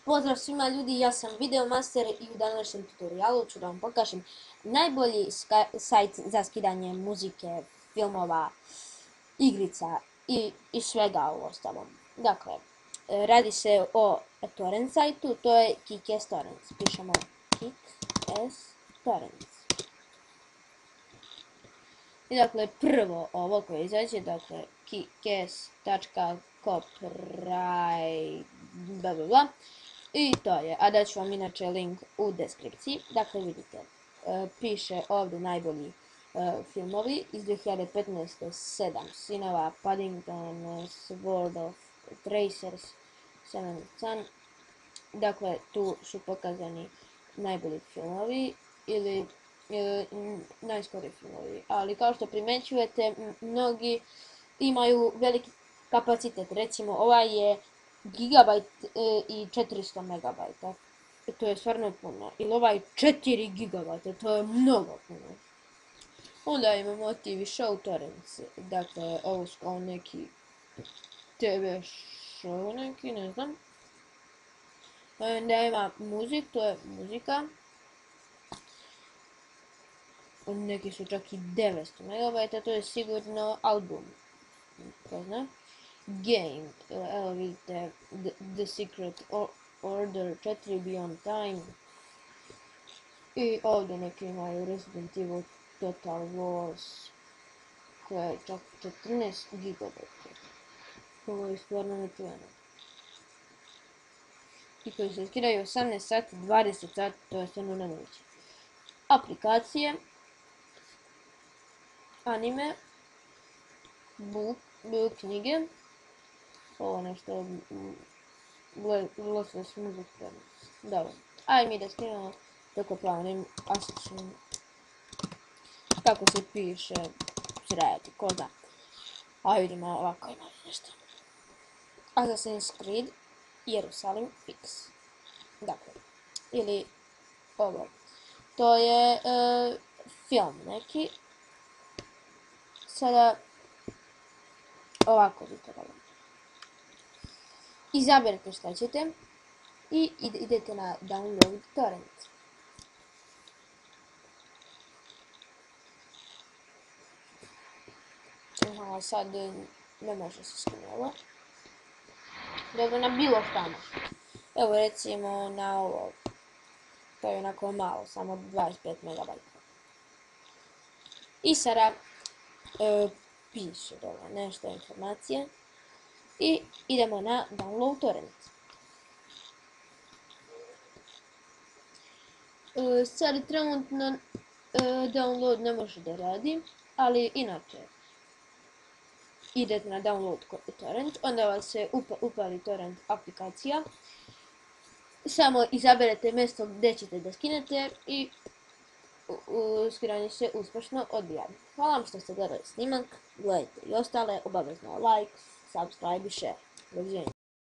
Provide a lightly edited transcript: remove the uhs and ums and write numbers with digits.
Pozdrav svima ljudi, ja sam Videomaster i u današnjem tutorialu ću da vam pokažem najbolji sajt za skidanje muzike, filmova, igrica i svega u ostalom. Dakle, radi se o torrent sajtu, to je Kick-Ass Torrents. Pišemo Kick-Ass Torrents. I dakle, prvo ovo koje izađe, dakle, kickass.copyright blablabla. I to je, a daću vam inače link u deskripciji. Dakle, vidite, piše ovdje najbolji filmovi iz 2015. 7 sinova, Paddington, Sword of Tracers, Seven Son. Dakle, tu su pokazani najbolji filmovi ili najskoriji filmovi, ali kao što primećujete, mnogi imaju veliki kapacitet. Recimo, ovaj je gigabajt i 400 megabajta. To je stvarno puno. Ili ovaj 4 gigabajta, to je mnogo puno. Onda imamo TV Show Torrents. Dakle, ovo su kao neki TV show neki, ne znam. Onda ima muzik, to je muzika. Neki su čak i 900 megabajta, to je sigurno album. Ko zna? Game, evo vidite, The Secret Order 4 Beyond Time. I ovdje neki imaju Resident Evil Total Wars, koja je čak 14 gigabajta. Ovo je stvarno nečuveno. I koji se skidaju 18 sati, 20 sati, to je stvarno nemoguće. Aplikacije, anime, knjige, ovo nešto Lossless Music Torrents. Dobro, ajde mi da skinemo takozvanim Assassin. Kako se piše, sredi, ko zna. A vidimo ovako ima nešto. Assassin's Creed Jerusalem Fix. Dakle, ili ovo. To je film neki. Sada ovako vidite. Izaberete šta ćete i idete na download torrent. Aha, sad ne može se skinuti. Dobro, na bilo šta može. Evo recimo na ovo. To je onako malo, samo 25 megabajta. I sada piše dole nešto informacije. I idemo na download torrent. Sad trenutno download ne može da radi, ali inače idete na download torrent, onda vas se upali torrent aplikacija. Samo izaberete mjesto gdje ćete da skinete i skidanje se uspješno odvija. Hvala vam što ste gledali snimak, gledajte i ostale, obavezno like, subscribe i share. Doviđenja.